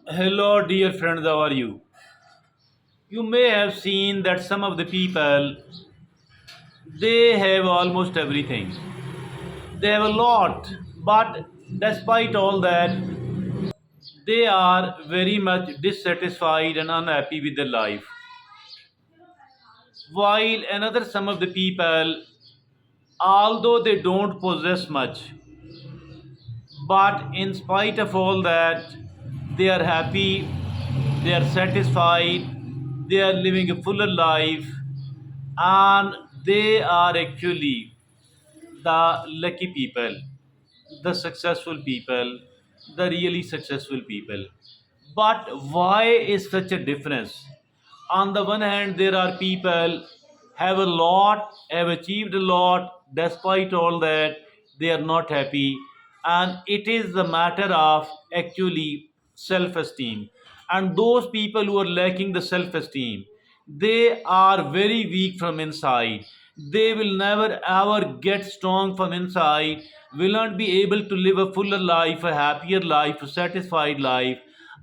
Hello, dear friends, how are you? You may have seen that some of the people they have almost everything. They have a lot, but despite all that, they are very much dissatisfied and unhappy with their life. While another some of the people, although they don't possess much, but in spite of all that, they are happy, they are satisfied, they are living a fuller life, and they are actually the lucky people, the successful people, the really successful people. But why is such a difference? On the one hand, there are people have a lot, have achieved a lot, despite all that, they are not happy, and it is the matter of actually self-esteem. And those people who are lacking the self-esteem, they are very weak from inside. They will never ever get strong from inside, will not be able to live a fuller life, a happier life, a satisfied life.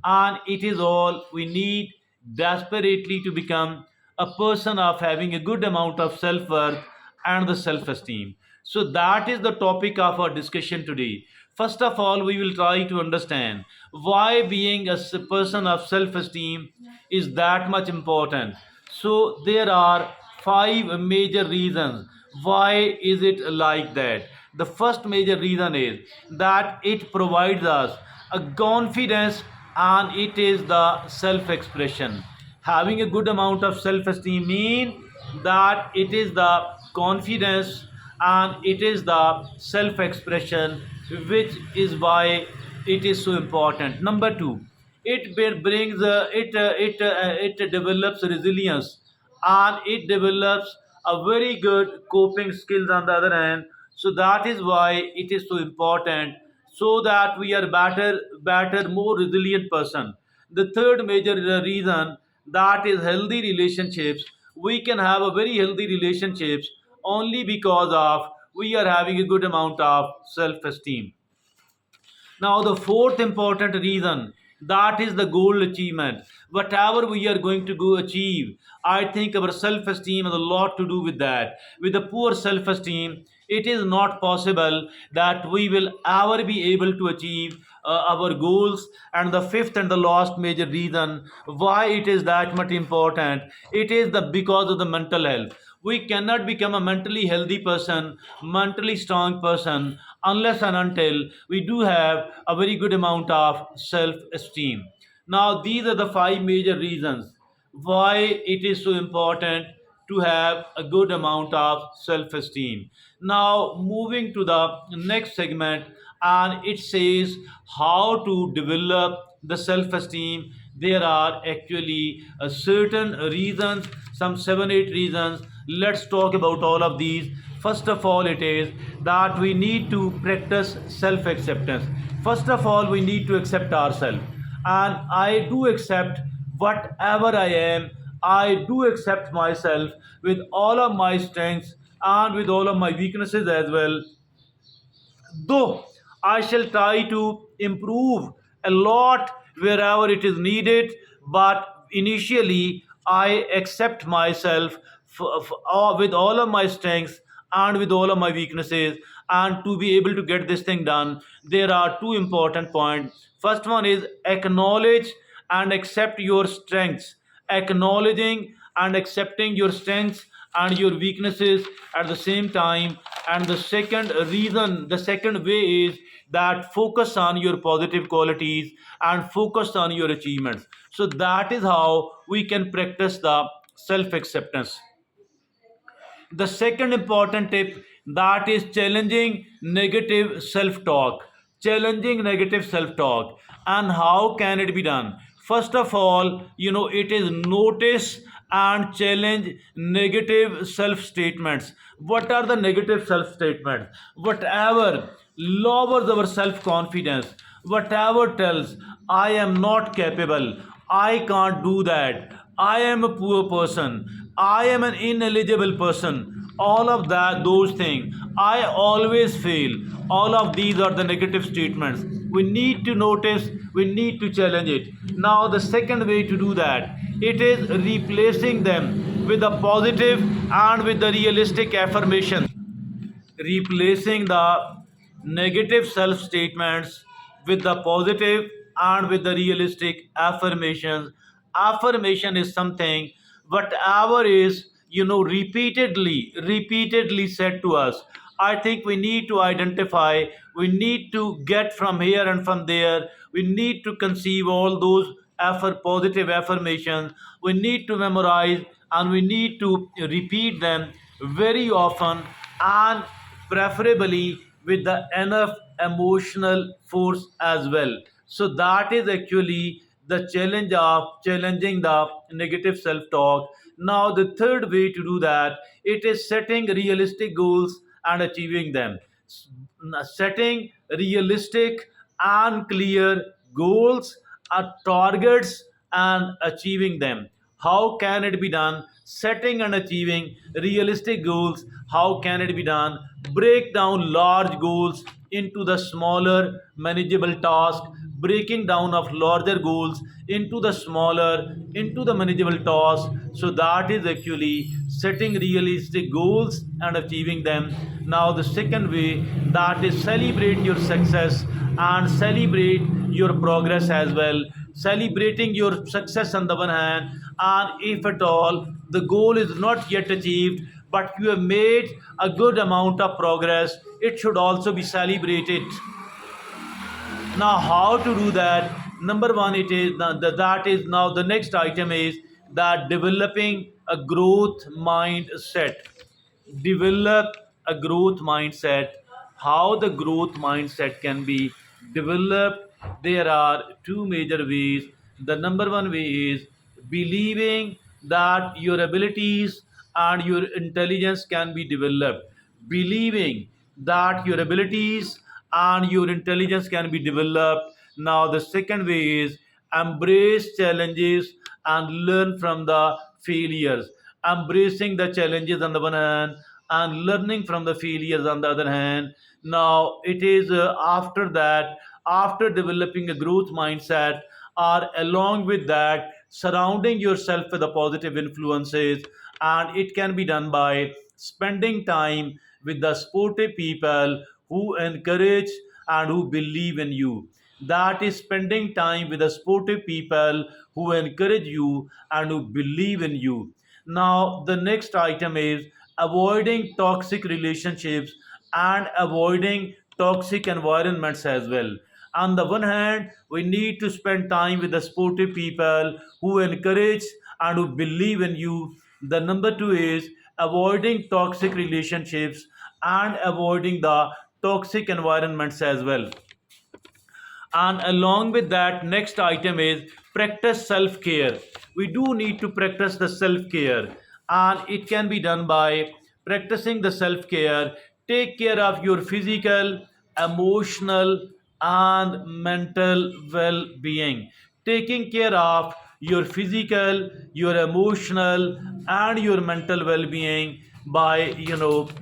And it is all we need desperately to become a person of having a good amount of self-worth and the self-esteem. So that is the topic of our discussion today. First of all, we will try to understand why being a person of self-esteem is that much important. So there are five major reasons why is it like that. The first major reason is that it provides us a confidence, and it is the self-expression. Having a good amount of self-esteem mean that it is the confidence and it is the self-expression, which is why it is so important. Number two, it brings it develops resilience, and it develops a very good coping skills on the other hand. So that is why it is so important, so that we are better, more resilient person. The third major reason, that is healthy relationships. We can have a very healthy relationships only because of we are having a good amount of self-esteem. Now, the fourth important reason, that is the goal achievement. Whatever we are going to go achieve, I think our self-esteem has a lot to do with that. With a poor self-esteem, it is not possible that we will ever be able to achieve our goals. And the fifth and the last major reason why it is that much important, it is the because of the mental health. We cannot become a mentally healthy person, mentally strong person, unless and until we do have a very good amount of self esteem. Now, these are the five major reasons why it is so important to have a good amount of self esteem. Now, moving to the next segment, and it says how to develop the self esteem. There are actually certain reasons, some 7 8 reasons. Let's talk about all of these. First of all, it is that we need to practice self acceptance. First of all, we need to accept ourselves, and I do accept whatever I am. I do accept myself with all of my strengths and with all of my weaknesses as well, though I shall try to improve a lot wherever it is needed. But initially, I accept myself with all of my strengths and with all of my weaknesses. And to be able to get this thing done, there are two important points. First one is acknowledge and accept your strengths. Acknowledging and accepting your strengths and your weaknesses at the same time. And the second reason, the second way is that focus on your positive qualities and focus on your achievements. So that is how we can practice the self acceptance. The second important tip, that is challenging negative self-talk. Challenging negative self-talk. And how can it be done? First of all, it is notice and challenge negative self-statements. What are the negative self-statements? Whatever lowers our self-confidence, whatever tells I am not capable, I can't do that, I am a poor person, I am an ineligible person, all of that, those things, I always fail, all of these are the negative statements. We need to notice, we need to challenge it. Now the second way to do that, it is replacing them with a positive and with the realistic affirmation. Replacing the negative self statements with the positive and with the realistic affirmations. Affirmation is something, whatever is, repeatedly said to us. I think we need to identify, we need to get from here and from there, we need to conceive all those positive affirmations, we need to memorize, and we need to repeat them very often, and preferably with the enough emotional force as well. So that is actually the challenge of challenging the negative self-talk. Now the third way to do that, it is setting realistic goals and achieving them. Setting realistic and clear goals, targets, and achieving them. How can it be done? Setting and achieving realistic goals. How can it be done? Break down large goals into the smaller manageable tasks. Breaking down of larger goals into the smaller, into the manageable tasks. So that is actually setting realistic goals and achieving them. Now the second way, that is celebrate your success and celebrate your progress as well. Celebrating your success on the one hand, and if at all the goal is not yet achieved but you have made a good amount of progress, it should also be celebrated. Now how to do that? Number one, it is that is now the next item is that developing a growth mindset. Develop a growth mindset. How the growth mindset can be developed, there are two major ways. The number one way is believing that your abilities and your intelligence can be developed. Believing that your abilities and your intelligence can be developed. Now the second way is embrace challenges and learn from the failures. Embracing the challenges on the one hand and learning from the failures on the other hand. Now it is after that, after developing a growth mindset, or along with that, surrounding yourself with the positive influences, and it can be done by spending time with the supportive people who encourage and who believe in you. That is spending time with the supportive people who encourage you and who believe in you. Now the next item is avoiding toxic relationships and avoiding toxic environments as well. On the one hand, we need to spend time with the supportive people who encourage and who believe in you. The number two is avoiding toxic relationships and avoiding the toxic environments as well. And along with that, next item is practice self care. We do need to practice the self care, and it can be done by practicing the self care. Take care of your physical, emotional, and mental well being. Taking care of your physical, your emotional, and your mental well being by,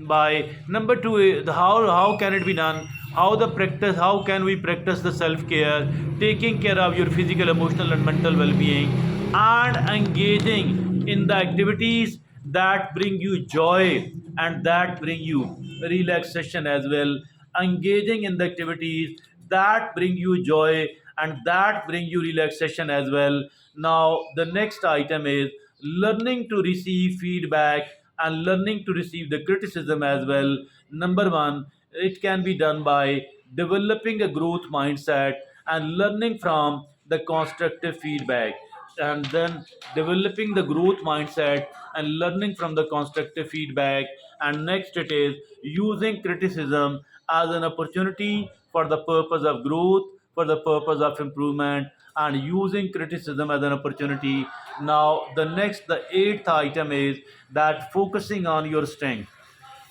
by number two, how can it be done? How can we practice the self care? Taking care of your physical, emotional, and mental well being, and engaging in the activities that bring you joy and that bring you relaxation as well. Engaging in the activities that bring you joy and that bring you relaxation as well. Now the next item is learning to receive feedback and learning to receive the criticism as well. Number one, it can be done by developing a growth mindset and learning from the constructive feedback, and then developing the growth mindset and learning from the constructive feedback. And next, it is using criticism as an opportunity for the purpose of growth, for the purpose of improvement, and using criticism as an opportunity. Now the next, the eighth item is that focusing on your strength.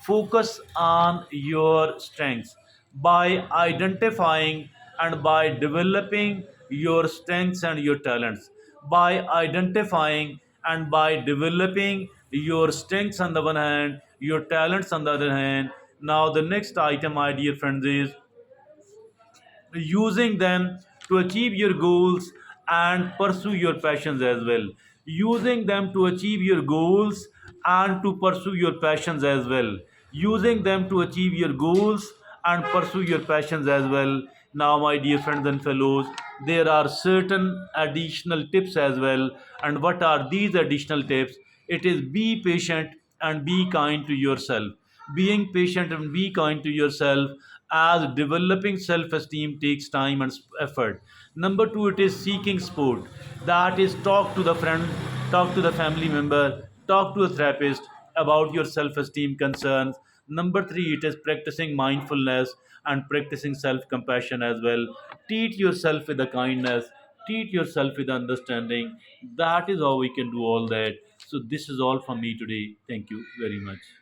Focus on your strengths by identifying and by developing your strengths and your talents. By identifying and by developing your strengths on the one hand, your talents on the other hand. Now the next item, my dear friends, is using them to achieve your goals and pursue your passions as well. Using them to achieve your goals and to pursue your passions as well. Using them to achieve your goals and pursue your passions as well. Now my dear friends and fellows, there are certain additional tips as well. And what are these additional tips? It is be patient and be kind to yourself. Being patient and be kind to yourself, as developing self-esteem takes time and effort. Number two, it is seeking support. That is, talk to the friend, talk to the family member, talk to a therapist about your self-esteem concerns. Number three, it is practicing mindfulness and practicing self-compassion as well. Treat yourself with a kindness, treat yourself with understanding. That is how we can do all that. So this is all from me today. Thank you very much.